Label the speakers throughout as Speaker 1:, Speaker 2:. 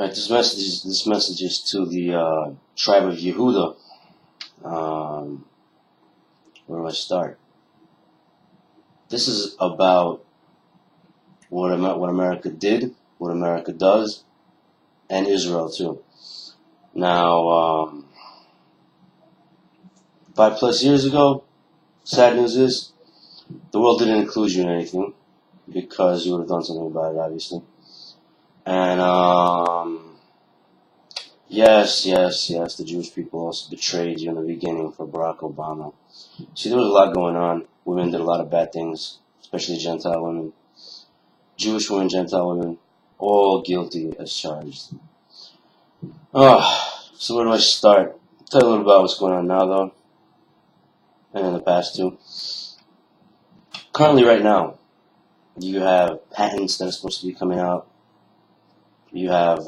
Speaker 1: Alright, this message is to the tribe of Yehuda. Where do I start? This is about what America did, what America does, and Israel too. Now, 5+ years ago, sad news is the world didn't include you in anything because you would have done something about it, obviously. And yes, the Jewish people also betrayed you in the beginning for Barack Obama. See, there was a lot going on. Women did a lot of bad things, especially Gentile women. Jewish women, Gentile women, all guilty as charged. So where do I start? I'll tell you a little about what's going on now, though, and in the past, too. Currently, right now, you have patents that are supposed to be coming out. You have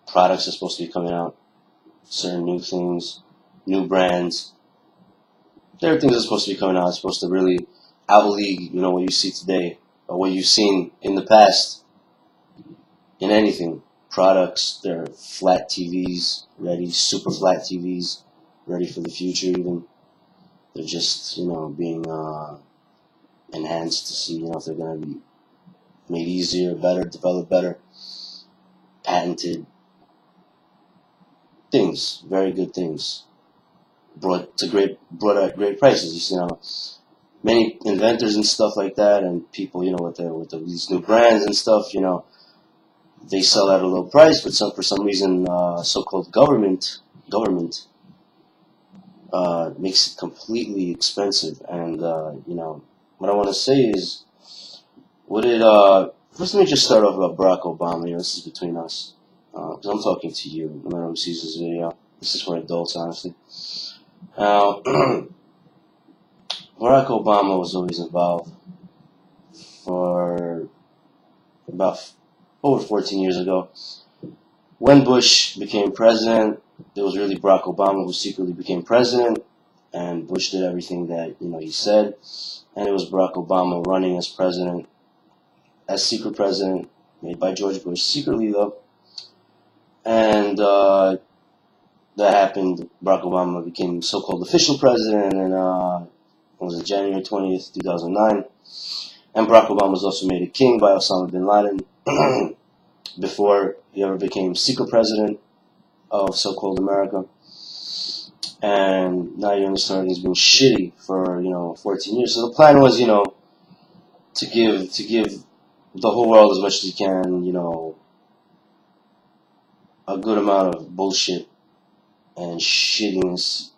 Speaker 1: products that are supposed to be coming out, certain new things, new brands. There are things that are supposed to be coming out. It's supposed to really outleague, what you see today or what you've seen in the past in anything. Products, they're flat TVs, ready, super flat TVs, ready for the future even. They're just, being enhanced to see, if they're going to be made easier, better, developed better, patented things, very good things, brought at great prices. You see, many inventors and stuff like that, and people, with these new brands and stuff, they sell at a low price, but for some reason, so-called government makes it completely expensive. And what I want to say is, first let me just start off about Barack Obama. This is between us, because I'm talking to you, no matter who sees this video. This is for adults, honestly. Now, Barack Obama was always involved for about over 14 years ago. When Bush became president, it was really Barack Obama who secretly became president, and Bush did everything that, he said, and it was Barack Obama running as president, as secret president, made by George Bush, secretly though, and that happened. Barack Obama became so-called official president, and January 20th, 2009, and Barack Obama was also made a king by Osama bin Laden before he ever became secret president of so-called America. And now you understand he's been shitty for 14 years. So the plan was to give the whole world as much as he can, a good amount of bullshit and shittiness.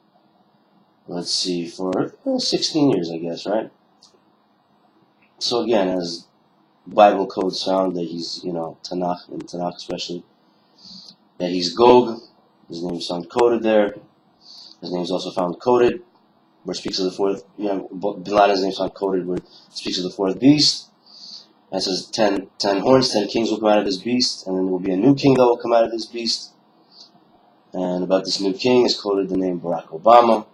Speaker 1: Let's see, for 16 years, I guess, right? So again, as Bible codes found that he's, Tanakh, in Tanakh especially, that he's Gog. His name is found coded there. His name is also found coded, where it speaks of the fourth, Bin Laden's name is found coded, where it speaks of the fourth beast. And it says 10 horns, 10 kings will come out of this beast, and then there will be a new king that will come out of this beast. And about this new king is quoted the name Barack Obama,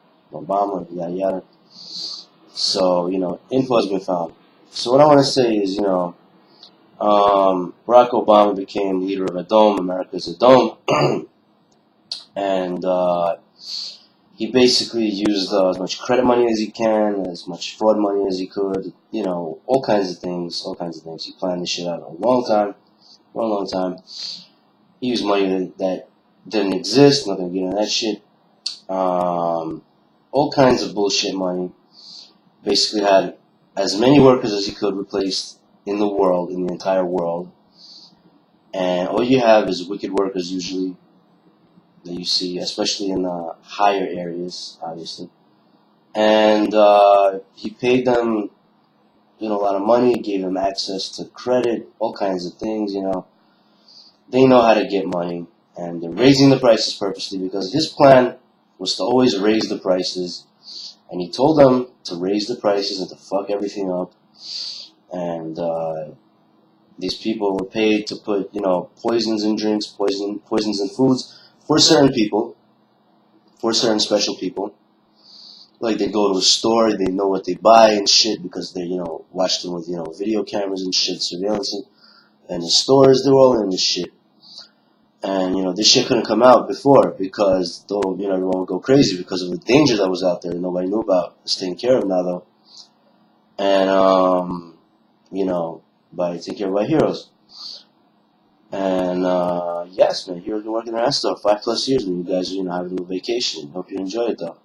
Speaker 1: yada yada. So, info has been found. So what I want to say is, Barack Obama became leader of Edom, America's Edom, and he basically used as much credit money as he can, as much fraud money as he could, all kinds of things. He planned this shit out for a long time. He used money that didn't exist, not gonna get into that shit. All kinds of bullshit money. Basically had as many workers as he could replaced in the entire world. And all you have is wicked workers usually that you see, especially in the higher areas, obviously. And he paid them, a lot of money, gave them access to credit, all kinds of things, They know how to get money, and they're raising the prices purposely because his plan was to always raise the prices. And he told them to raise the prices and to fuck everything up. And these people were paid to put, poisons in drinks, poisons in foods for certain people, for certain special people. Like they go to a store, they know what they buy and shit because they, watch them with, video cameras and shit, surveillance. And the stores, they're all in this shit. And, this shit couldn't come out before because, though, everyone would go crazy because of the danger that was out there that nobody knew about. It's taken care of now, though. And, by taking care of our heroes. And, yes, man, heroes been working their ass off 5+ years, and you guys are, having a little vacation. Hope you enjoy it, though.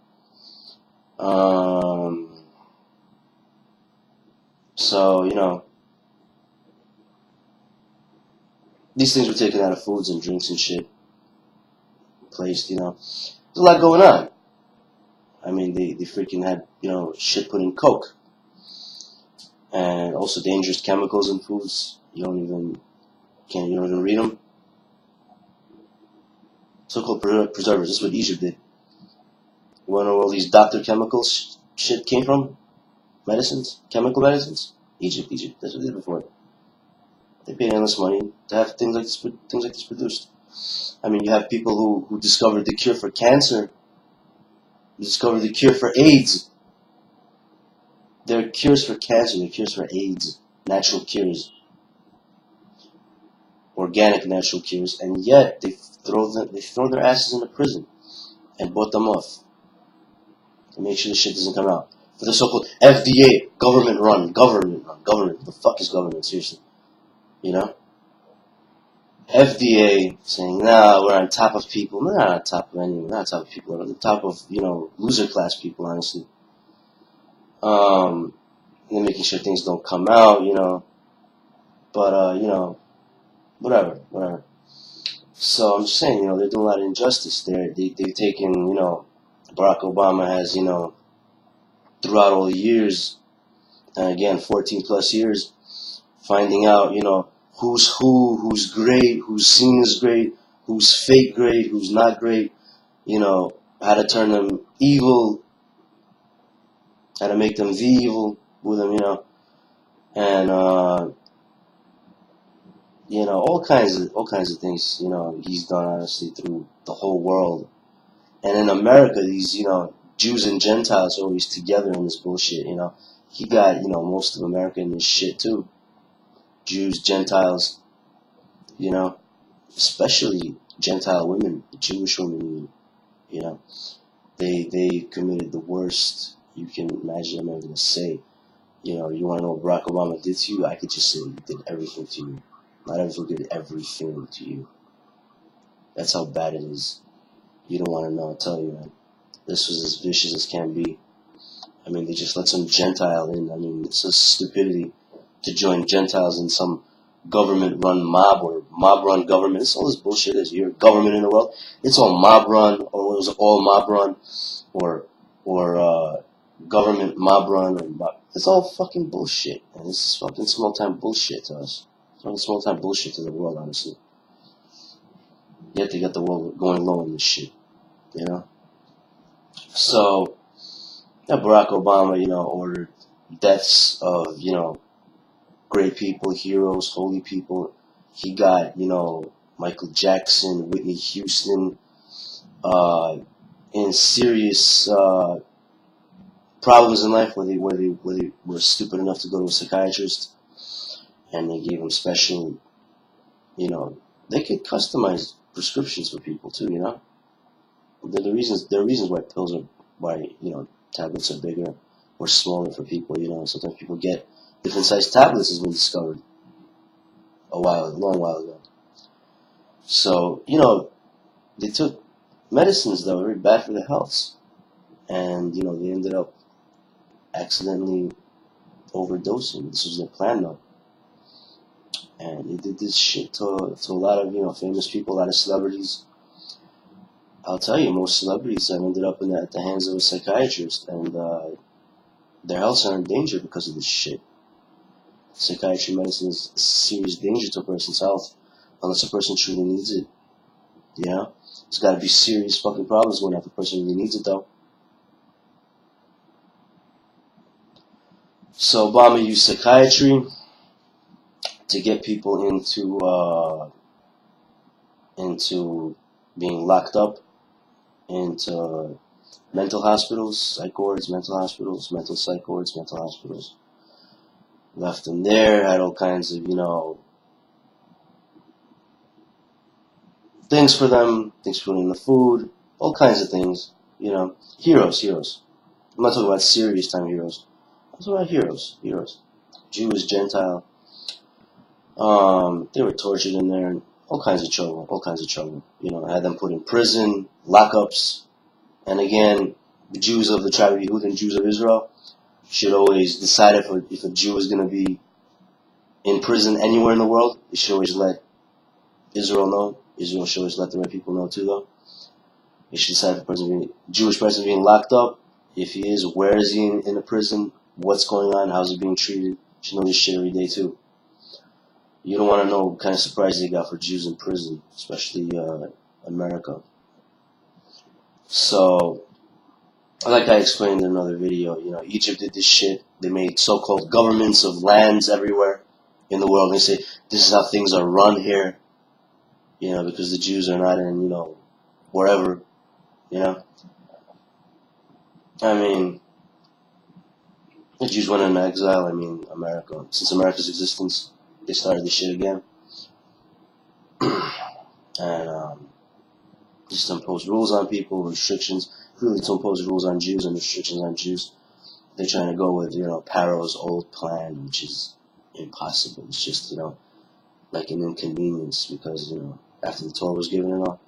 Speaker 1: So, these things were taken out of foods and drinks and shit. Placed, There's a lot going on. I mean, they freaking had, shit put in Coke. And also dangerous chemicals in foods. You don't even read them. So-called preservatives. This is what Egypt did. You want to know where all these doctor chemicals shit came from? Medicines? Chemical medicines? Egypt. That's what they did before. They paid endless money to have things like this produced. I mean, you have people who discovered the cure for cancer, who discovered the cure for AIDS. There are cures for cancer, there are cures for AIDS, natural cures, organic natural cures, and yet they throw their asses into prison and bought them off to make sure the shit doesn't come out. For the so-called FDA, government run. The fuck is government? Seriously, FDA saying, nah, we're on top of people. We're not on top of anyone. We're not on top of people. We're on top of, loser class people, honestly. They're making sure things don't come out, But, whatever. So I'm just saying, they're doing a lot of injustice there. They've taken, Barack Obama has, throughout all the years, and again, 14+ years, finding out, who's who, who's great, who's seen as great, who's fake great, who's not great, how to turn them evil, how to make them the evil with them, and all kinds of things, he's done honestly through the whole world. And in America, these, Jews and Gentiles are always together in this bullshit, He got, most of America in this shit too. Jews, Gentiles, especially Gentile women, Jewish women, they committed the worst you can imagine I'm ever going to say. You want to know what Barack Obama did to you? I could just say he did everything to you. Not everything did everything to you. That's how bad it is. You don't want to know, I'll tell you, man. This was as vicious as can be. I mean, they just let some Gentile in. I mean, it's a stupidity to join Gentiles in some government-run mob or mob-run government. It's all this bullshit is. You're government in the world. It's all mob-run, or it was all mob-run, or government mob-run. It's all fucking bullshit. And this is fucking small-time bullshit to us. It's fucking small-time bullshit to the world, honestly. Yet they got the world going low in this shit, So, Barack Obama, ordered deaths of, great people, heroes, holy people. He got, Michael Jackson, Whitney Houston, in serious problems in life where they were stupid enough to go to a psychiatrist, and they gave them special, they could customize prescriptions for people too, There are reasons why tablets are bigger or smaller for people, Sometimes people get different size tablets has been discovered a long while ago. So, they took medicines that were very bad for their health, and, they ended up accidentally overdosing. This was their plan, though. And they did this shit to a lot of, famous people, a lot of celebrities. I'll tell you, most celebrities have ended up at the hands of a psychiatrist, and their health are in danger because of this shit. Psychiatry medicine is a serious danger to a person's health, unless a person truly needs it. There's got to be serious fucking problems going on if a person really needs it, though. So Obama used psychiatry to get people into being locked up into mental hospitals, psych wards, mental hospitals, mental psych wards, mental hospitals. Left them there, had all kinds of, things for them, things for in the food, all kinds of things. You know, heroes, heroes. I'm not talking about serious time heroes. I'm talking about heroes, heroes. Jewish, Gentile. They were tortured in there, and all kinds of trouble, all kinds of trouble. You know, I had them put in prison, lockups, and again, the Jews of the tribe of Yehuda and Jews of Israel should always decide if a Jew is going to be in prison anywhere in the world. They should always let Israel know. Israel should always let the right people know too, though. They should decide if a Jewish person being locked up. If he is, where is he in the prison? What's going on? How's he being treated? You should know this shit every day too. You don't want to know what kind of surprise they got for Jews in prison, especially America. So, like I explained in another video, you know, Egypt did this shit. They made so-called governments of lands everywhere in the world. They say, this is how things are run here, you know, because the Jews are not in, you know, wherever, you know. I mean, the Jews went into exile. I mean, America, since America's existence, they started this shit again. And just impose rules on people, restrictions, really to impose rules on Jews and restrictions on Jews. They're trying to go with, you know, Paro's old plan, which is impossible. It's just, you know, like an inconvenience because, you know, after the Torah was given and all.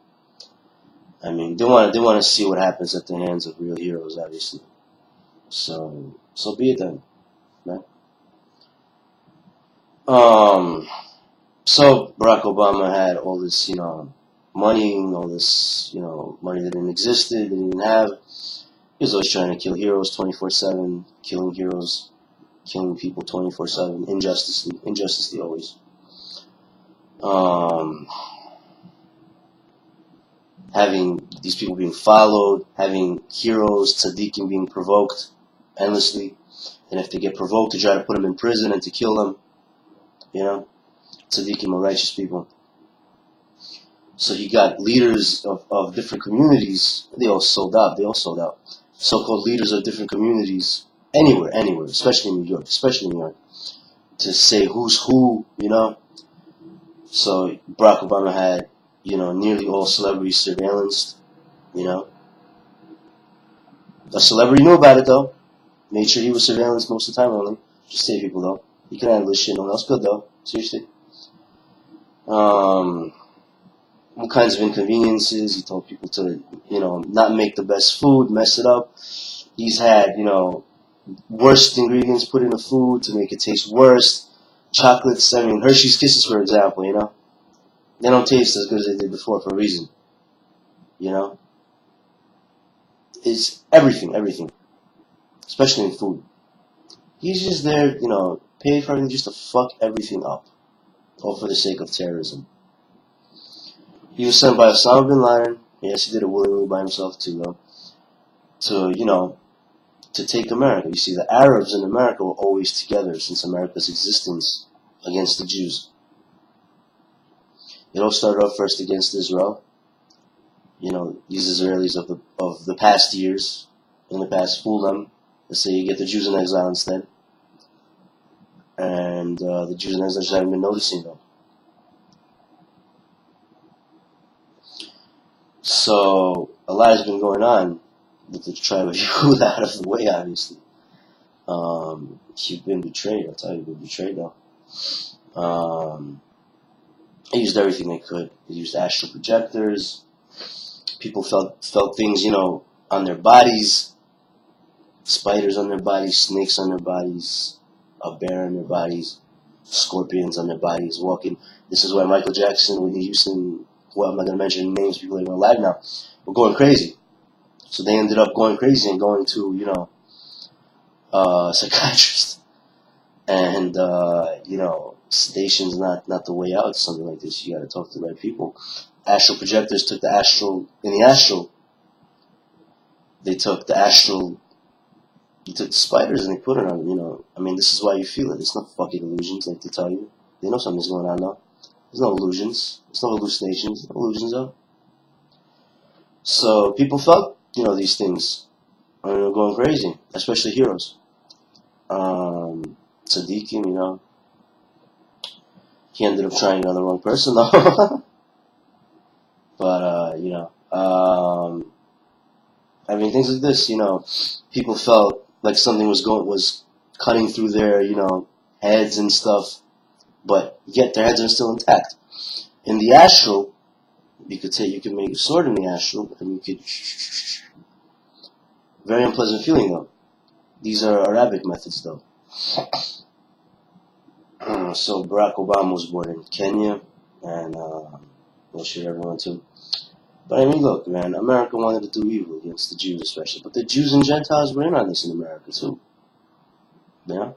Speaker 1: I mean, they want to see what happens at the hands of real heroes, obviously. So be it then, right? So Barack Obama had all this, you know, money, all this, you know, money that didn't exist, that he didn't have. He was always trying to kill heroes 24/7, killing heroes, killing people 24/7, injustice always. Having these people being followed, having heroes, tzaddikim being provoked endlessly, and if they get provoked, to try to put them in prison and to kill them, you know, tzaddikim are righteous people. So he got leaders of different communities. They all sold out. So-called leaders of different communities, anywhere, especially in New York, to say who's who, you know. So Barack Obama had, you know, nearly all celebrities surveillanced, you know. The celebrity knew about it, though. Made sure he was surveillanced most of the time only. Just save people, though. He can handle this shit. No one else could, though. Seriously. All kinds of inconveniences. He told people to, you know, not make the best food, mess it up. He's had, you know, worst ingredients put in the food to make it taste worse. Chocolates, I mean, Hershey's Kisses, for example, you know. They don't taste as good as they did before for a reason. You know? It's everything. Especially in food. He's just there, you know, paid for everything just to fuck everything up. All for the sake of terrorism. He was sent by Osama bin Laden. Yes, he did it willingly by himself too, though. To, you know, to take America. You see, the Arabs in America were always together since America's existence against the Jews. It all started off first against Israel. You know, these Israelis of the past years, in the past, fool them. Let's say you get the Jews in exile instead. And the Jews in exile just haven't been noticing them. So a lot has been going on with the tribe of Yehuda out of the way, obviously. You've been betrayed. I'll tell you, you've been betrayed, though. They used everything they could. They used astral projectors. People felt things, you know, on their bodies. Spiders on their bodies, snakes on their bodies, a bear on their bodies, scorpions on their bodies, walking. This is why Michael Jackson, Whitney Houston, well, I'm not going to mention names, people that are alive now, were going crazy. So they ended up going crazy and going to, you know, a psychiatrist. And, you know, sedation's not the way out, something like this. You got to talk to the right people. Astral projectors took the astral, they took the astral, you took the spiders and they put it on, you know. I mean, this is why you feel it. It's not fucking illusions, like they tell you. They know something's going on now. There's no illusions. There's no hallucinations. No illusions, though. So people felt, you know, these things. And they were going crazy, especially heroes. Tzaddikim, you know. He ended up trying on the wrong person, though. But I mean, things like this, people felt like something was cutting through their, heads and stuff, but yet their heads are still intact. In the astral, you can make a sword in the astral, and you could, very unpleasant feeling though. These are Arabic methods though. So Barack Obama was born in Kenya, and we'll share everyone too. But I mean, look, man, America wanted to do evil against the Jews especially, but the Jews and Gentiles were in on this in America too. Yeah.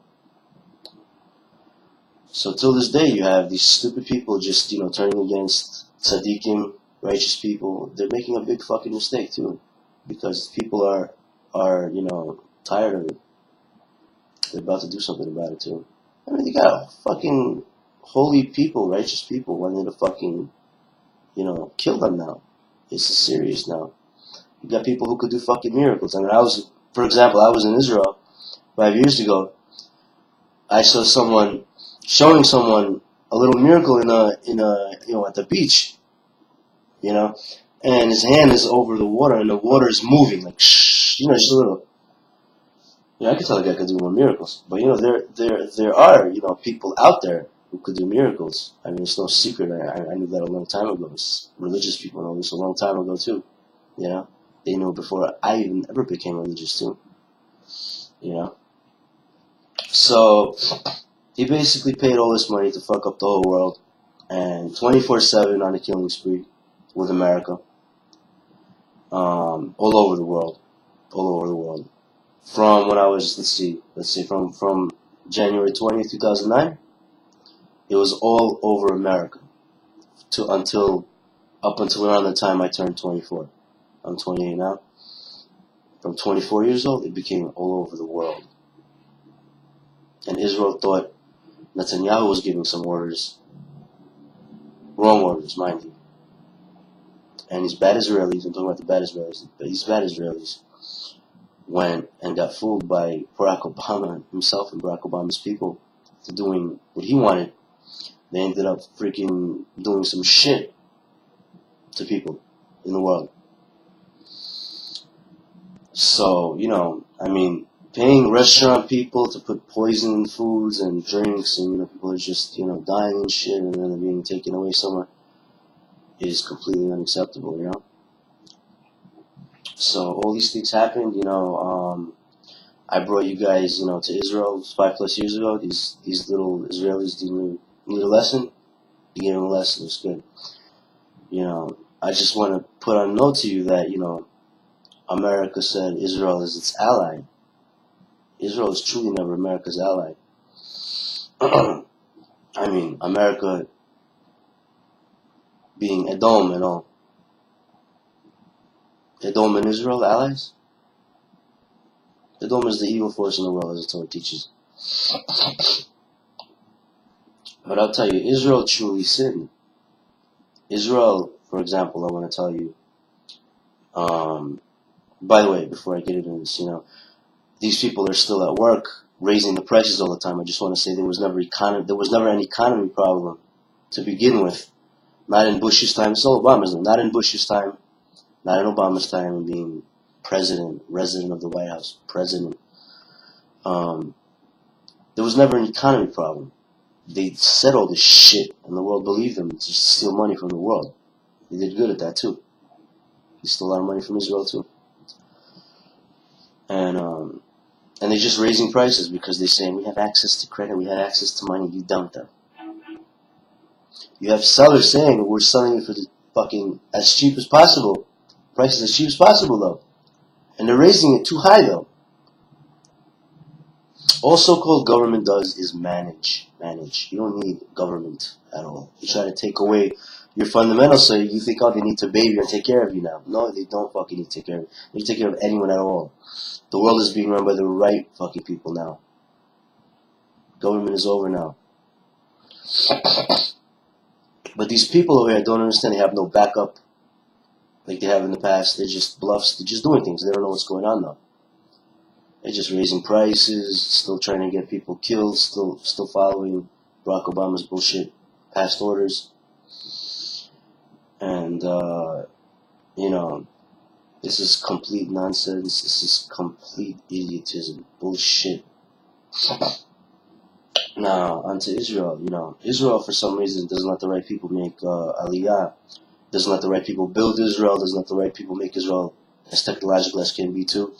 Speaker 1: So till this day, you have these stupid people just, turning against tzaddikim, righteous people. They're making a big fucking mistake too, because people are tired of it. They're about to do something about it too. I mean, they got fucking holy people, righteous people wanting to fucking, kill them now. It's serious now. You got people who could do fucking miracles. I mean, for example, I was in Israel 5 years ago. I saw someone showing someone a little miracle at the beach, and his hand is over the water, and the water is moving, like, just a little. I could tell a guy could do more miracles, but there are people out there who could do miracles. I mean, it's no secret. I knew that a long time ago. Religious people know this a long time ago too. They knew it before I even ever became religious too. So he basically paid all this money to fuck up the whole world, and 24/7 on a killing spree with America, all over the world. From when I was, let's see, from January 20th, 2009, it was all over America up until around the time I turned 24. I'm 28 now. From 24 years old, it became all over the world. And Israel thought Netanyahu was giving some orders. Wrong orders, mind you. And these bad Israelis, I'm talking about the bad Israelis, but these bad Israelis went and got fooled by Barack Obama himself and Barack Obama's people to doing what he wanted. They ended up freaking doing some shit to people in the world. So, I mean, paying restaurant people to put poison in foods and drinks, and people are just, dying and shit, and then they're being taken away somewhere, is completely unacceptable, So all these things happened, I brought you guys, to Israel 5+ years ago. These little Israelis didn't need a lesson. You gave them a lesson. It's good. I just want to put on note to you that, America said Israel is its ally. Israel is truly never America's ally. I mean, America being Edom and all. Edom and Israel, allies? Edom is the evil force in the world, as the Torah teaches. But I'll tell you, Israel truly sinned. Israel, for example, I want to tell you, by the way, before I get into this, these people are still at work, raising the prices all the time. I just want to say there was never an economy problem to begin with. Not in Bush's time, it's all Obama's. Not in Bush's time, not in Obama's time, and being resident of the White House, president. There was never an economy problem. They said all this shit, and the world believed them to steal money from the world. They did good at that too. They stole a lot of money from Israel too. And they're just raising prices because they're saying we have access to credit, we have access to money. You don't though. You have sellers saying we're selling it for the fucking as cheap as possible. Prices as cheap as possible though. And they're raising it too high though. All so-called government does is manage. You don't need government at all. You try to take away your fundamentals so you think, they need to baby and take care of you now. No, they don't fucking need to take care of you. They need to take care of anyone at all. The world is being run by the right fucking people now. Government is over now. But these people over here don't understand. They have no backup like they have in the past. They're just bluffs. They're just doing things. They don't know what's going on now. They're just raising prices, still trying to get people killed, still following Barack Obama's bullshit past orders. And, you know, this is complete nonsense. This is complete idiotism. Bullshit. Now, onto Israel. You know, Israel, for some reason, doesn't let the right people make Aliyah. Doesn't let the right people build Israel. Doesn't let the right people make Israel as technological as can be, too.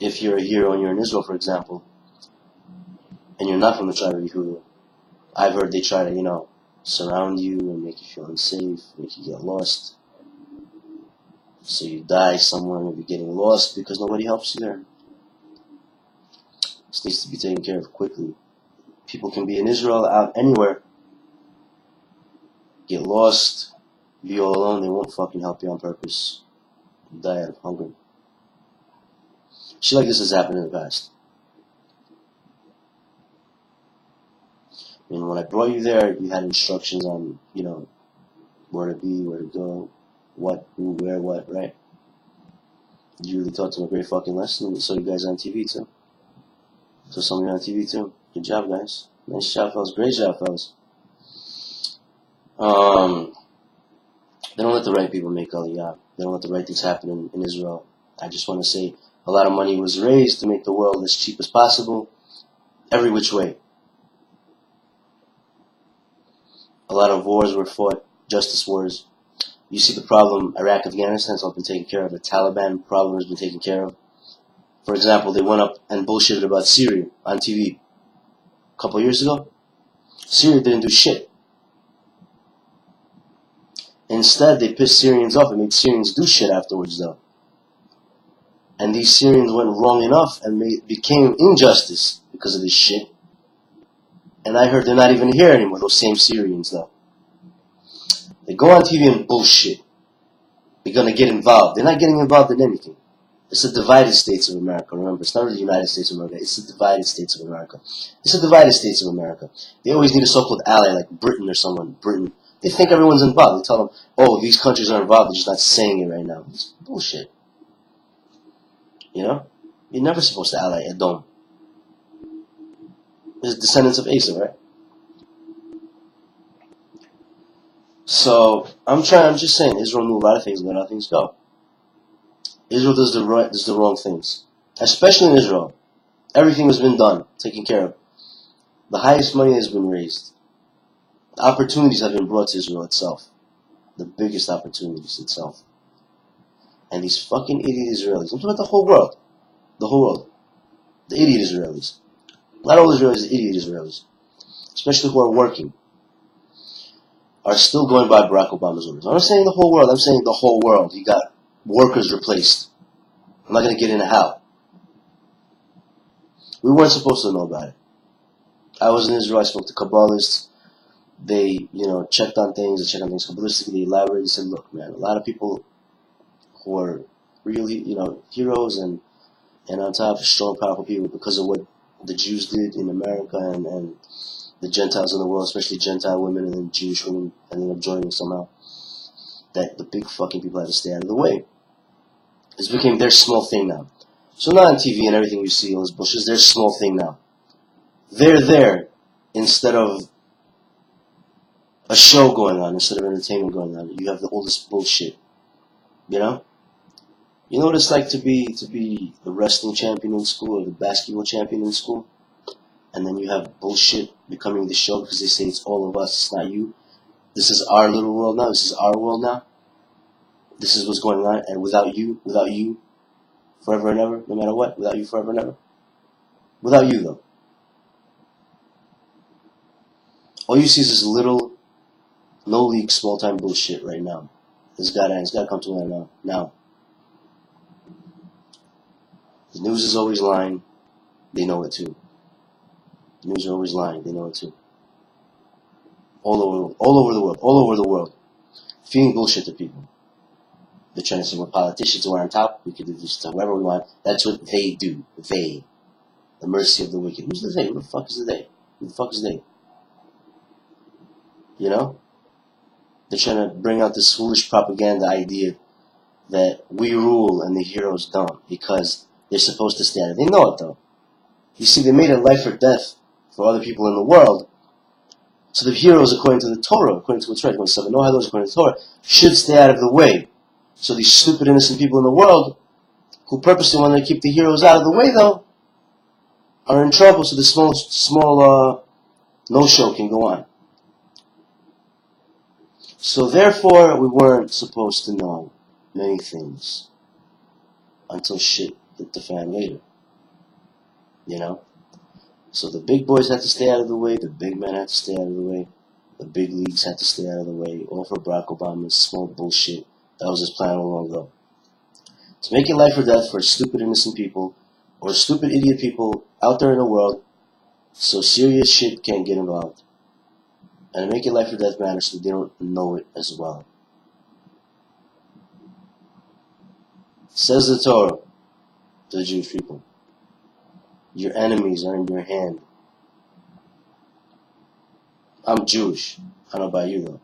Speaker 1: If you're a hero and you're in Israel, for example, and you're not from the tribe of Yehuda, I've heard they try to, you know, surround you and make you feel unsafe, make you get lost. So you die somewhere, maybe getting lost because nobody helps you there. This needs to be taken care of quickly. People can be in Israel, out anywhere, get lost, be all alone, they won't fucking help you on purpose. Die out of hunger. Shit like this has happened in the past. I mean, when I brought you there, you had instructions on, you know, where to be, where to go, what, who, where, what, right? You really taught them a great fucking lesson. So you guys on TV too. So some of you on TV too. Good job, guys. Nice job, fellas. Great job, fellas. They don't let the right people make Aliyah. They don't let the right things happen in Israel. I just want to say a lot of money was raised to make the world as cheap as possible, every which way. A lot of wars were fought, justice wars. You see the problem, Iraq, Afghanistan has all been taken care of. The Taliban problem has been taken care of. For example, they went up and bullshitted about Syria on TV a couple years ago. Syria didn't do shit. Instead, they pissed Syrians off and made Syrians do shit afterwards, though. And these Syrians went wrong enough and became injustice because of this shit. And I heard they're not even here anymore, those same Syrians, though. They go on TV and bullshit. They're going to get involved. They're not getting involved in anything. It's the divided states of America. Remember, it's not the United States of America. It's the divided states of America. It's the divided states of America. They always need a so-called ally like Britain or someone. Britain. They think everyone's involved. They tell them, oh, these countries are involved. They're just not saying it right now. It's bullshit. You know? You're never supposed to ally Edom. It's descendants of Esau, right? So, I'm just saying, Israel knew a lot of things, let other things go. Israel does the wrong things. Especially in Israel. Everything has been done, taken care of. The highest money has been raised. The opportunities have been brought to Israel itself. The biggest opportunities itself. And these fucking idiot Israelis, I'm talking about the whole world. The whole world. The idiot Israelis. Not all Israelis, the idiot Israelis. Especially who are working. Are still going by Barack Obama's orders. I'm not saying the whole world, I'm saying the whole world. You got workers replaced. I'm not going to get into how. We weren't supposed to know about it. I was in Israel, I spoke to Kabbalists. They, checked on things, Kabbalistically, they elaborated, said, look, man, a lot of people who are really, heroes and on top, strong, powerful people because of what the Jews did in America and the Gentiles in the world, especially Gentile women and then Jewish women ended up joining somehow, that the big fucking people had to stay out of the way. This became their small thing now. So now on TV and everything you see, all this bullshit, is their small thing now. They're there instead of a show going on, instead of entertainment going on. You have all this bullshit. You know? You know what it's like to be the wrestling champion in school or the basketball champion in school? And then you have bullshit becoming the show because they say it's all of us, it's not you. This is our little world now, this is our world now. This is what's going on, and without you, forever and ever, no matter what, without you forever and ever. Without you, though. All you see is this little, no-league, small-time bullshit right now. It's gotta come to an end now. The news is always lying. They know it too. The news are always lying. They know it too. All over the world. Feeding bullshit to people. They're trying to say we're politicians, we're on top, we can do this to whoever we want. That's what they do. They. The mercy of the wicked. Who's the they? Who the fuck is the they? Who the fuck is they? You know? They're trying to bring out this foolish propaganda idea that we rule and the heroes don't because they're supposed to stand. They know it though. You see, they made it life or death for other people in the world So the heroes, according to the Torah, according to what's right, according to no halos, according to the Torah, should stay out of the way. So these stupid, innocent people in the world, who purposely want to keep the heroes out of the way, though, are in trouble. So the small no-show can go on. So therefore, we weren't supposed to know many things until shit hit the fan later. You know? So the big boys had to stay out of the way, the big men had to stay out of the way, the big leagues had to stay out of the way, all for Barack Obama's small bullshit. That was his plan all along ago. To make it life or death for stupid innocent people, or stupid idiot people out there in the world, so serious shit can't get involved. And to make it life or death matter so they don't know it as well. Says the Torah to the Jewish people, your enemies are in your hand. I'm Jewish. I don't know about you though.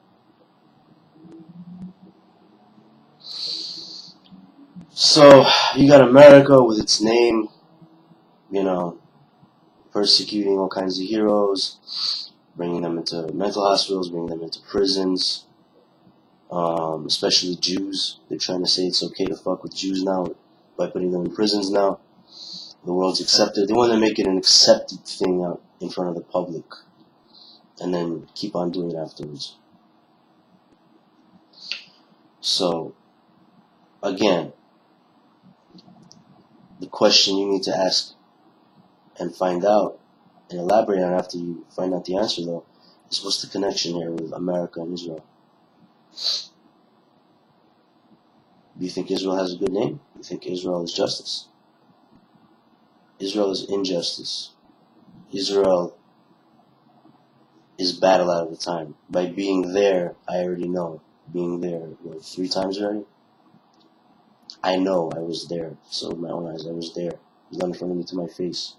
Speaker 1: So, you got America with its name, you know, persecuting all kinds of heroes, bringing them into mental hospitals, bringing them into prisons, especially Jews. They're trying to say it's okay to fuck with Jews now by putting them in prisons now. The world's accepted. They want to make it an accepted thing out in front of the public and then keep on doing it afterwards. So, again, the question you need to ask and find out and elaborate on after you find out the answer, though, is what's the connection here with America and Israel? Do you think Israel has a good name? Do you think Israel is justice? Israel is injustice. Israel is bad a lot of the time. By being there, I already know. Being there, 3 times already? I know I was there. So with my own eyes, I was there. It was done in front of me to my face.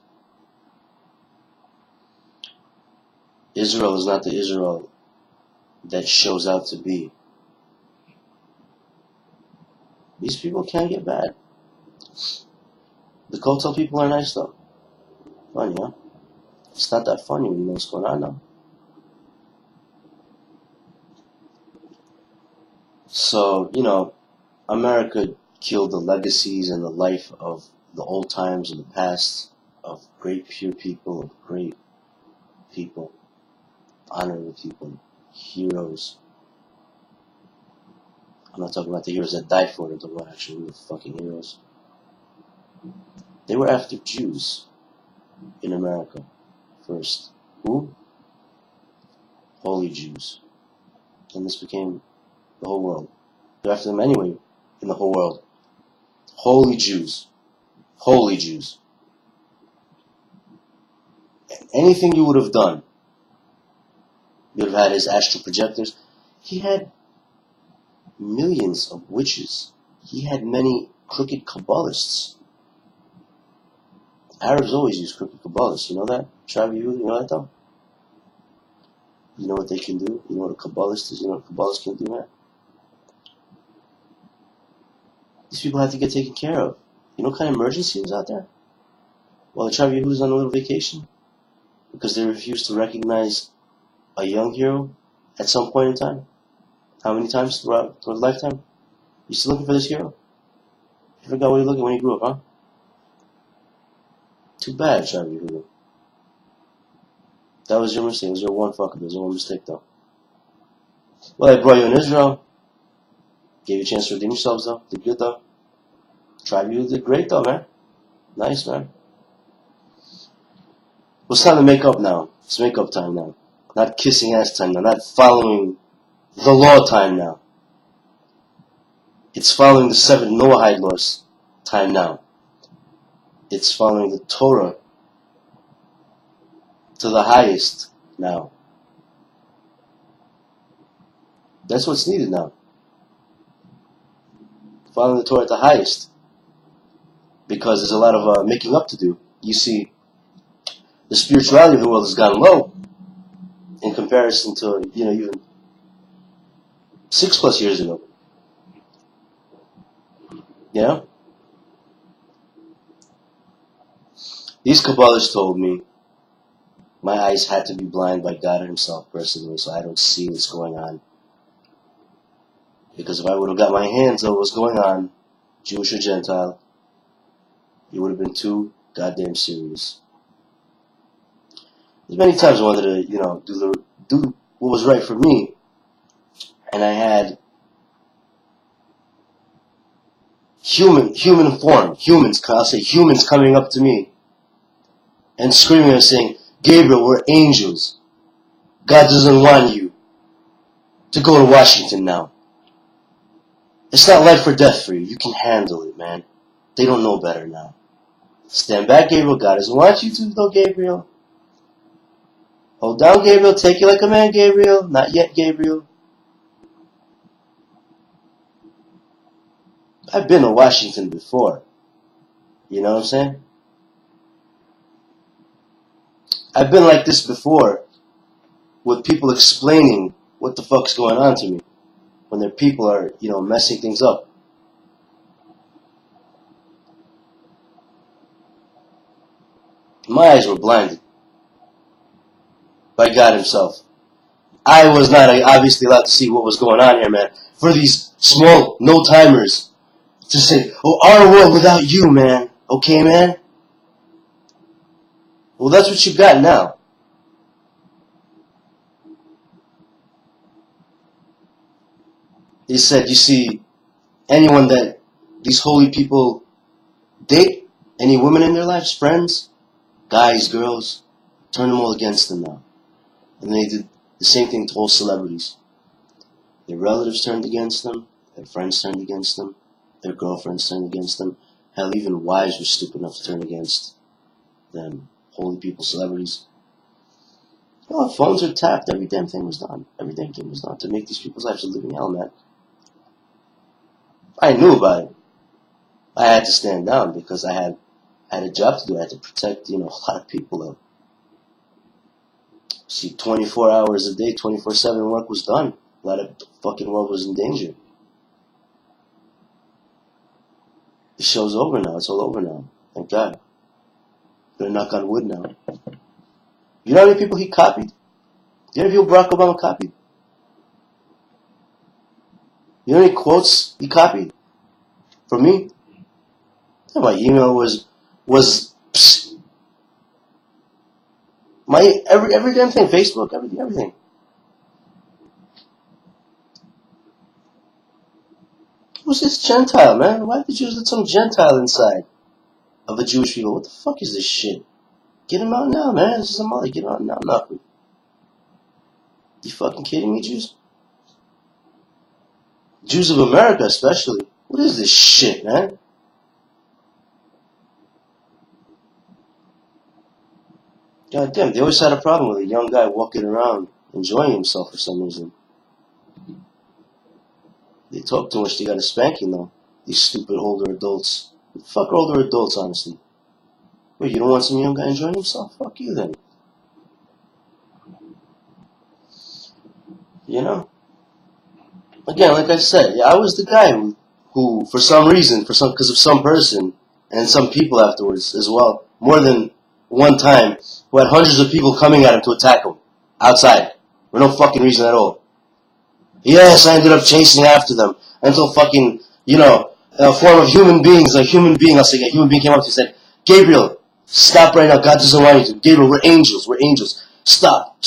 Speaker 1: Israel is not the Israel that shows out to be. These people can get bad. The Kotel people are nice though. Funny, huh? It's not that funny when you know what's going on now. So, America killed the legacies and the life of the old times and the past of great pure people, of great people, honorable people, heroes. I'm not talking about the heroes that died for it, I'm talking about actually the fucking heroes. They were after Jews in America first. Who? Holy Jews. And this became the whole world. They're after them anyway in the whole world. Holy Jews. Holy Jews. And anything you would have done, you would have had his astral projectors. He had millions of witches. He had many crooked Kabbalists. Arabs always use crooked Kabbalists. You know that? Tribe Yehuda, you know that though? You know what they can do? You know what a Kabbalist is? You know what Kabbalists can do, man? These people have to get taken care of. You know what kind of emergency was out there? While the tribe Yehuda was on a little vacation? Because they refused to recognize a young hero at some point in time? How many times throughout a lifetime? You still looking for this hero? You forgot what you looking when you grew up, huh? Too bad, tribe Yehuda. That was your mistake. It was your one fuck up. It was your one mistake, though. Well, I brought you in Israel. Gave you a chance to redeem yourselves, though. Did good, though. Tribe Yehuda did great, though, man. Nice, man. Well, it's time to make up now. It's make up time now. Not kissing ass time now. Not following the law time now. It's following the 7 Noahide laws time now. It's following the Torah to the highest now. That's what's needed now. Following the Torah at the highest. Because there's a lot of making up to do. You see, the spirituality of the world has gone low in comparison to, even 6+ years ago. You know? These Kabbalists told me My eyes had to be blind by God himself personally, so I don't see what's going on. Because if I would have got my hands on what's going on, Jewish or Gentile, it would have been too goddamn serious. There's many times I wanted to, do what was right for me, and I had human form, I'll say humans coming up to me and screaming and saying, Gabriel, we're angels. God doesn't want you to go to Washington now. It's not life or death for you. You can handle it, man. They don't know better now. Stand back, Gabriel. God doesn't want you to, though, Gabriel. Hold down, Gabriel. Take it like a man, Gabriel. Not yet, Gabriel. I've been to Washington before. You know what I'm saying? I've been like this before with people explaining what the fuck's going on to me when their people are, messing things up. My eyes were blinded by God himself. I was not obviously allowed to see what was going on here, man. For these small no-timers to say, oh, our world without you, man. Okay, man? Well, that's what you got now. They said, you see, anyone that these holy people date, any women in their lives, friends, guys, girls, turn them all against them now. And they did the same thing to all celebrities. Their relatives turned against them, their friends turned against them, their girlfriends turned against them. Hell, even wives were stupid enough to turn against them. Holy people, celebrities. Oh, phones are tapped. Every damn thing was done. Every damn thing was done to make these people's lives a living hell, man. I knew about it. I had to stand down because I had a job to do. I had to protect, a lot of people. See, 24 hours a day, 24/7 work was done. A lot of the fucking world was in danger. The show's over now. It's all over now. Thank God. Gonna knock on wood now. You know how many people he copied? You know how many people Barack Obama copied? You know how many quotes he copied? From me? My email was psst. My every damn thing, Facebook, everything. Who's this Gentile, man? Why did the Jews let some Gentile inside of the Jewish people? What the fuck is this shit? Get him out now, man. This is a mother. Get him out now, Knocker. You fucking kidding me, Jews? Jews of America, especially. What is this shit, man? God damn, they always had a problem with a young guy walking around enjoying himself for some reason. They talk too much, they got a spanking though. These stupid older adults. What the fuck are older adults, honestly? Wait, you don't want some young guy enjoying himself? Fuck you then. You know? Again, like I said, yeah, I was the guy who for some reason, because of some person, and some people afterwards as well, more than one time, who had hundreds of people coming at him to attack him, outside, for no fucking reason at all. Yes, I ended up chasing after them, until fucking, a form of human beings, a human being came up to me and said, Gabriel, stop right now, God doesn't want you to. Gabriel, we're angels. Stop.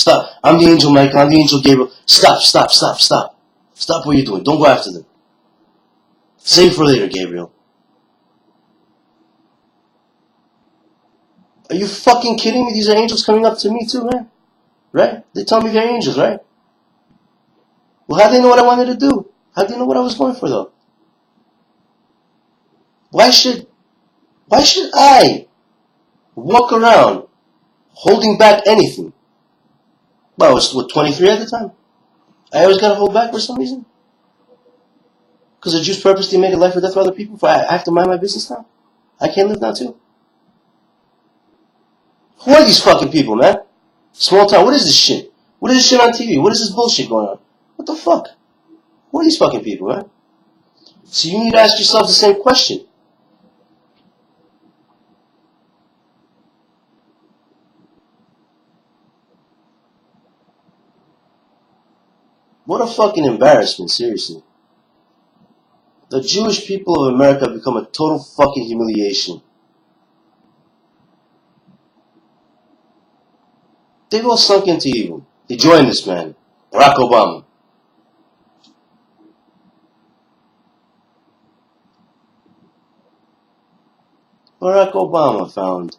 Speaker 1: I'm the angel, Michael, I'm the angel, Gabriel. Stop. Stop what you're doing. Don't go after them. Save for later, Gabriel. Are you fucking kidding me? These are angels coming up to me too, man. Right? They tell me they're angels, right? Well, how do they know what I wanted to do? How do they know what I was going for, though? Why should I walk around holding back anything? Well, I was, 23 at the time? I always gotta hold back for some reason? Because the Jews purposely made a life or death for other people? I have to mind my business now? I can't live now, too? Who are these fucking people, man? Small town, what is this shit? What is this shit on TV? What is this bullshit going on? What the fuck? Who are these fucking people, man? So you need to ask yourself the same question. What a fucking embarrassment, seriously. The Jewish people of America have become a total fucking humiliation. They've all sunk into evil. They joined this man, Barack Obama. Barack Obama found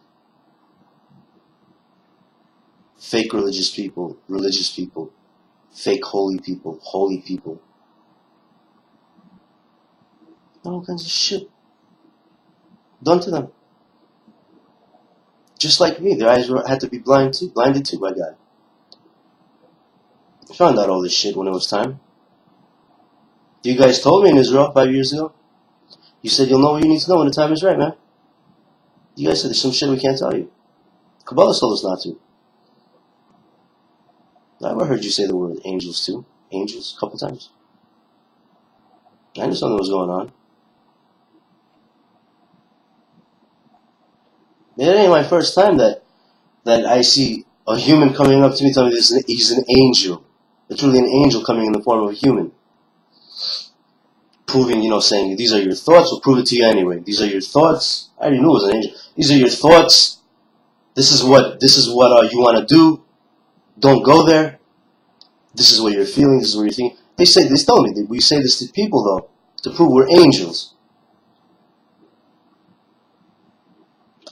Speaker 1: fake religious people, fake holy people, all kinds of shit done to them. Just like me, their eyes had to be blinded too by God. I found out all this shit when it was time. You guys told me in Israel 5 years ago. You said you'll know what you need to know when the time is right, man. You guys said there's some shit we can't tell you. Kabbalah told us not to. I've heard you say the word angels too. Angels, a couple times. I knew something was going on. It ain't my first time that I see a human coming up to me telling me he's an angel. It's really an angel coming in the form of a human. Proving, saying, these are your thoughts, we'll prove it to you anyway. These are your thoughts. I already knew it was an angel. These are your thoughts. This is what you want to do. Don't go there. This is what you're feeling, this is what you're thinking. They tell me, we say this to people though, to prove we're angels.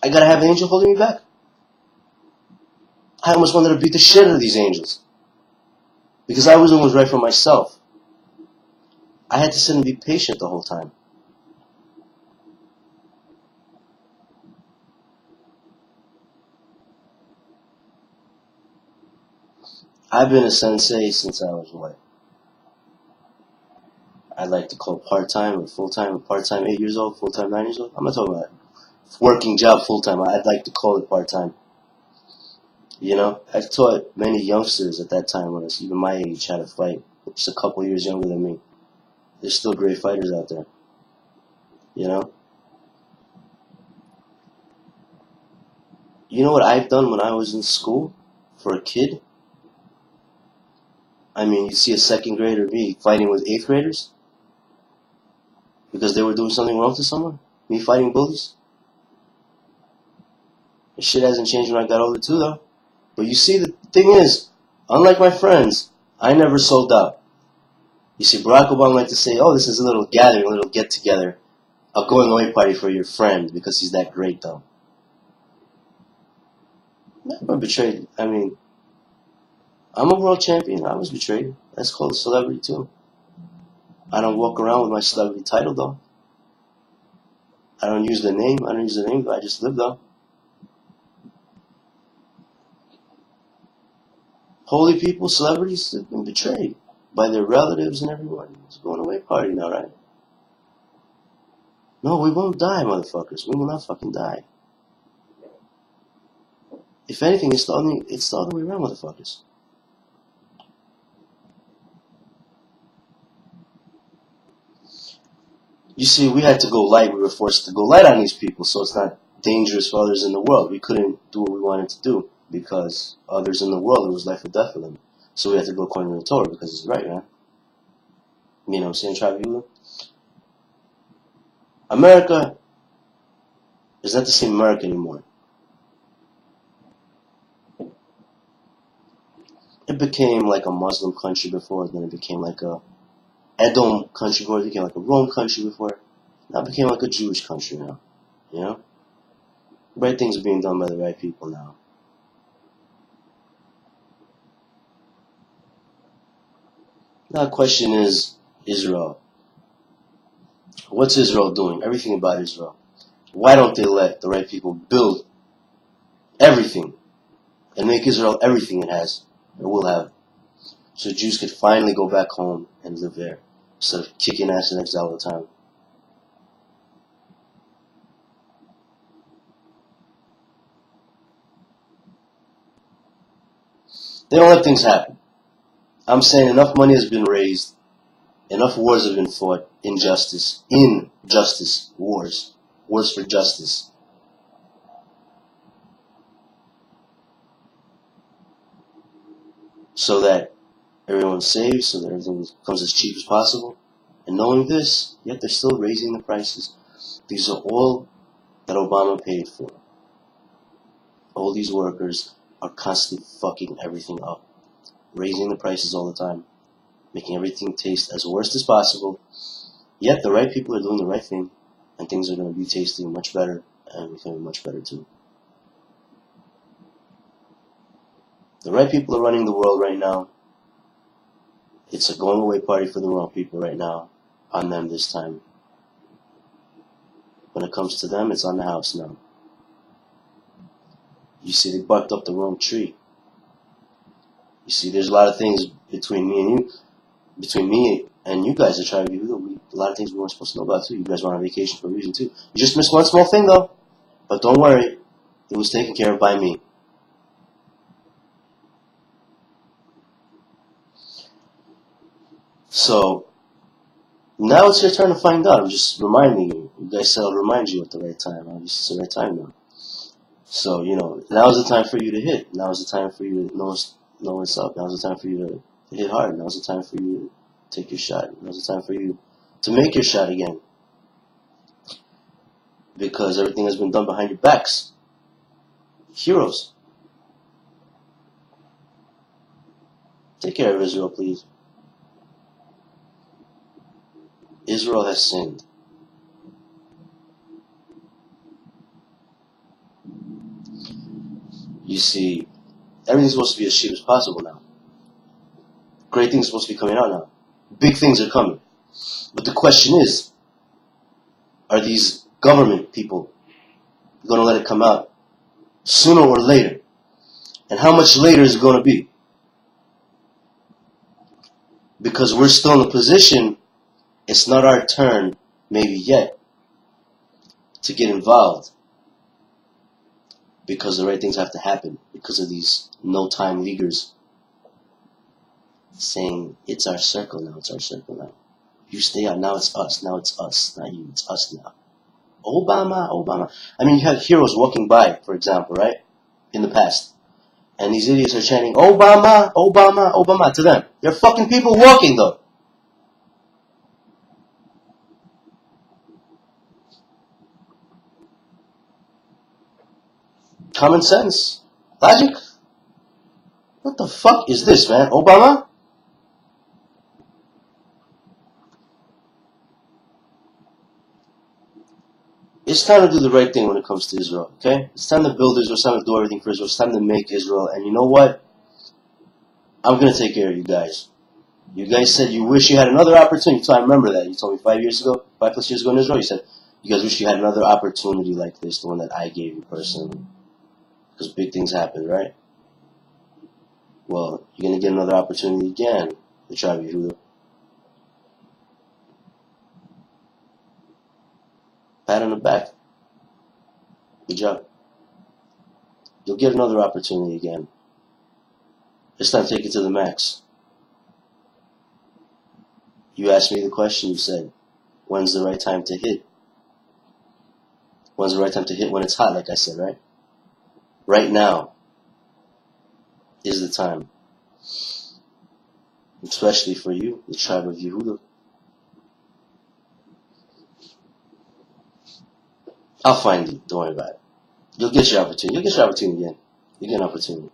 Speaker 1: I gotta have an angel holding me back. I almost wanted to beat the shit out of these angels. Because I wasn't what was right for myself. I had to sit and be patient the whole time. I've been a sensei since I was what? I'd like to call part-time or full-time, or part-time 8 years old, full-time 9 years old. I'm not talking about working job full-time. I'd like to call it part-time. I've taught many youngsters at that time when I was even my age how to fight. Just a couple years younger than me. There's still great fighters out there. You know what I've done when I was in school for a kid? I mean, you see a second grader me fighting with 8th graders because they were doing something wrong to someone. Me fighting bullies. The shit hasn't changed when I got older too, though. But you see, the thing is, unlike my friends, I never sold out. You see, Barack Obama liked to say, oh, this is a little gathering, a little get-together, a going-away party for your friend because he's that great, though. Never betrayed. I mean, I'm a world champion. I was betrayed. That's called a celebrity, too. I don't walk around with my celebrity title, though. I don't use the name. But I just live, though. Holy people, celebrities, have been betrayed by their relatives and everyone. It's a going away party now, right? No, we won't die, motherfuckers. We will not fucking die. If anything, it's the other way around, motherfuckers. You see, we had to go light. We were forced to go light on these people, so it's not dangerous for others in the world. We couldn't do what we wanted to do because others in the world, it was life or death for them. So we had to go according to the Torah because it's right, man. You know what I'm saying, Tribe Yehuda? America is not the same America anymore. It became like a Muslim country before, then it became like a Edom country before, it became like a Rome country before. Now it became like a Jewish country now. Right things are being done by the right people now. Now the question is, Israel. What's Israel doing? Everything about Israel. Why don't they let the right people build everything and make Israel everything it has or will have, so Jews could finally go back home and live there instead of kicking ass in exile all the time? They don't let things happen. I'm saying enough money has been raised, enough wars have been fought, injustice, wars for justice. So that everyone saves so that everything becomes as cheap as possible. And knowing this, yet they're still raising the prices. These are all that Obama paid for. All these workers are constantly fucking everything up, raising the prices all the time, making everything taste as worst as possible. Yet the right people are doing the right thing, and things are going to be tasting much better and becoming much better too. The right people are running the world right now. It's a going away party for the wrong people right now, on them this time. When it comes to them, it's on the house now. You see, they barked up the wrong tree. You see, there's a lot of things between me and you guys that try to be Yehuda. A lot of things we weren't supposed to know about too. You guys went on vacation for a reason too. You just missed one small thing though. But don't worry, it was taken care of by me. So, now it's your turn to find out. I'm just reminding you. You guys said I'll remind you at the right time. Obviously, it's the right time now. So, now's the time for you to hit. Now's the time for you to know what's up. Now's the time for you to hit hard. Now's the time for you to take your shot. Now's the time for you to make your shot again. Because everything has been done behind your backs. Heroes. Take care of Israel, please. Israel has sinned. You see, everything's supposed to be as cheap as possible now. Great things are supposed to be coming out now. Big things are coming. But the question is, are these government people going to let it come out sooner or later? And how much later is it going to be? Because we're still in a position, it's not our turn, maybe yet, to get involved. Because the right things have to happen. Because of these no-time leaguers saying, it's our circle now, it's our circle now. You stay out, now it's us, not you, it's us now. Obama. I mean, you have heroes walking by, for example, right? In the past. And these idiots are chanting, Obama to them. They're fucking people walking, though. Common sense. Logic. What the fuck is this, man? Obama? It's time to do the right thing when it comes to Israel, okay? It's time to build Israel. It's time to do everything for Israel. It's time to make Israel. And you know what? I'm going to take care of you guys. You guys said you wish you had another opportunity. So I remember that. You told me 5 plus years ago in Israel, you said you guys wish you had another opportunity like this, the one that I gave you personally. Because big things happen, right? Well, you're going to get another opportunity again to try to be Yehuda. Pat on the back. Good job. You'll get another opportunity again. This time, take it to the max. You asked me the question, you said, when's the right time to hit? When's the right time to hit? When it's hot, like I said, right? Right now is the time. Especially for you, the tribe of Yehuda. I'll find you. Don't worry about it. You'll get your opportunity. You'll get your opportunity again. You'll get an opportunity.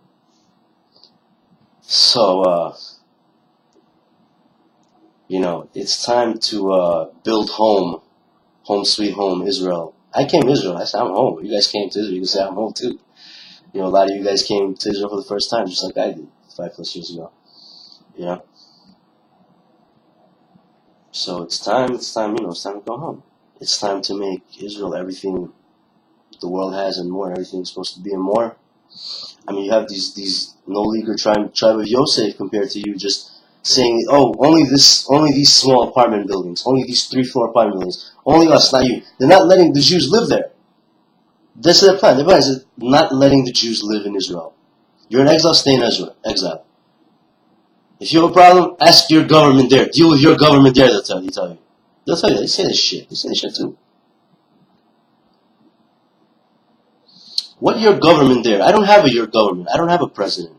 Speaker 1: So, it's time to build home. Home sweet home, Israel. I came to Israel. I said, I'm home. You guys came to Israel. You can say I'm home too. A lot of you guys came to Israel for the first time, just like I did 5+ years ago. So it's time, it's time to go home. It's time to make Israel everything the world has and more. Everything's supposed to be and more. I mean, you have these no-leaguer tribe of Yosef compared to you just saying, oh, only these small apartment buildings, only these 3-floor apartment buildings, only us, not you. They're not letting the Jews live there. That's their plan. Their plan is not letting the Jews live in Israel. You're in exile, stay in exile. If you have a problem, ask your government there. Deal with your government there, they'll tell you. They'll tell you. They say this shit. They say this shit too. What your government there? I don't have your government. I don't have a president.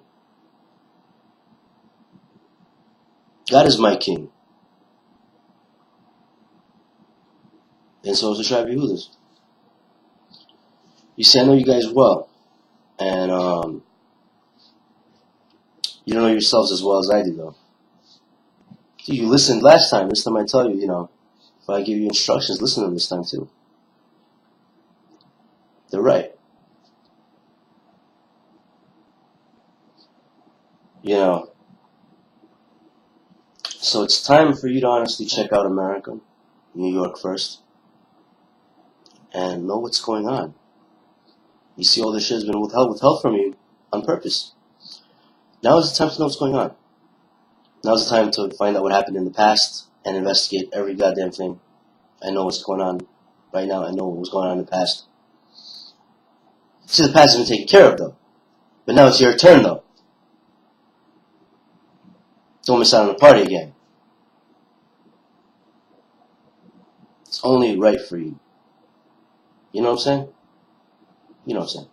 Speaker 1: God is my king. And so is the tribe of Yehudas. You see, I know you guys well. And you don't know yourselves as well as I do, though. You listened last time. This time I tell you, if I give you instructions, listen to them this time too. They're right. So it's time for you to honestly check out America, New York first, and know what's going on. You see, all this shit has been withheld from you on purpose. Now is the time to know what's going on. Now is the time to find out what happened in the past and investigate every goddamn thing. I know what's going on right now. I know what was going on in the past. See, the past has been taken care of, though. But now it's your turn, though. Don't miss out on the party again. It's only right for you. You know what I'm saying? You know what I'm saying.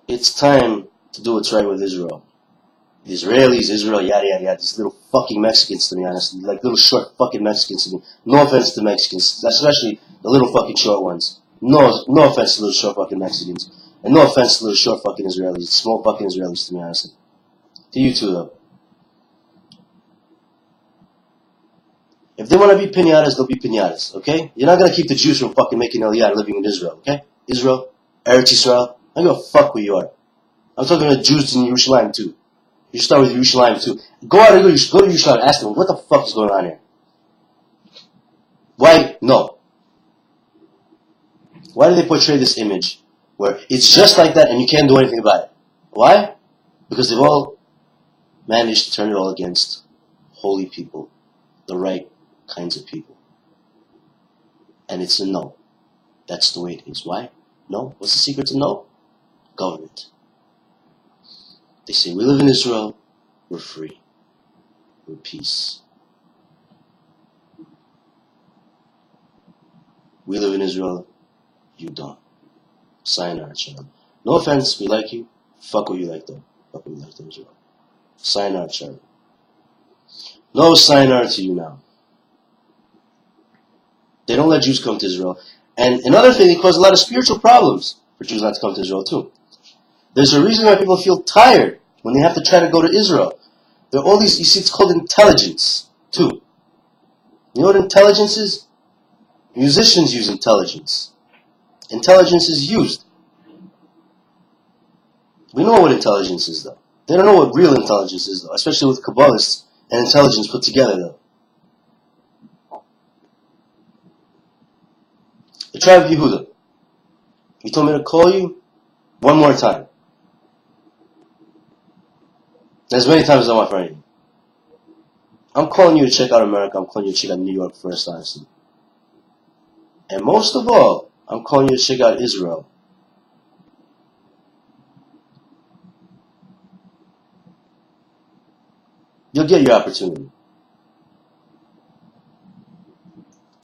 Speaker 1: It's time to do what's right with Israel. The Israelis, Israel, yada, yada, yada. These little fucking Mexicans, to be honest. Like little short fucking Mexicans to me. No offense to Mexicans. Especially the little fucking short ones. No offense to little short fucking Mexicans. And no offense to little short fucking Israelis. Small fucking Israelis, to be honest. To you too, though. If they want to be pinatas, they'll be pinatas, okay? You're not going to keep the Jews from fucking making Aliyah living in Israel, okay? Israel, Eretz Israel, I don't give a fuck who you are. I'm talking to Jews in Yerushalayim too. You start with Yerushalayim too. Go to Yerushalayim, ask them, what the fuck is going on here? Why? No. Why do they portray this image where it's just like that and you can't do anything about it? Why? Because they've all managed to turn it all against holy people, the right kinds of people. And it's a no. That's the way it is. Why? No. What's the secret to no? Government. They say, we live in Israel, we're free. We're peace. We live in Israel, you don't. Sayonara, child. No offense, we like you. Fuck what you like, though. Fuck what you like, though, Israel. Sayonara, child. No sayonara to you now. They don't let Jews come to Israel. And another thing, they cause a lot of spiritual problems for Jews not to come to Israel, too. There's a reason why people feel tired when they have to try to go to Israel. There are all these, you see, it's called intelligence, too. You know what intelligence is? Musicians use intelligence. Intelligence is used. We know what intelligence is, though. They don't know what real intelligence is, though, especially with Kabbalists and intelligence put together, though. The tribe of Yehuda. He told me to call you one more time. As many times as I want for you. I'm calling you to check out America. I'm calling you to check out New York first, honestly. And most of all, I'm calling you to check out Israel. You'll get your opportunity.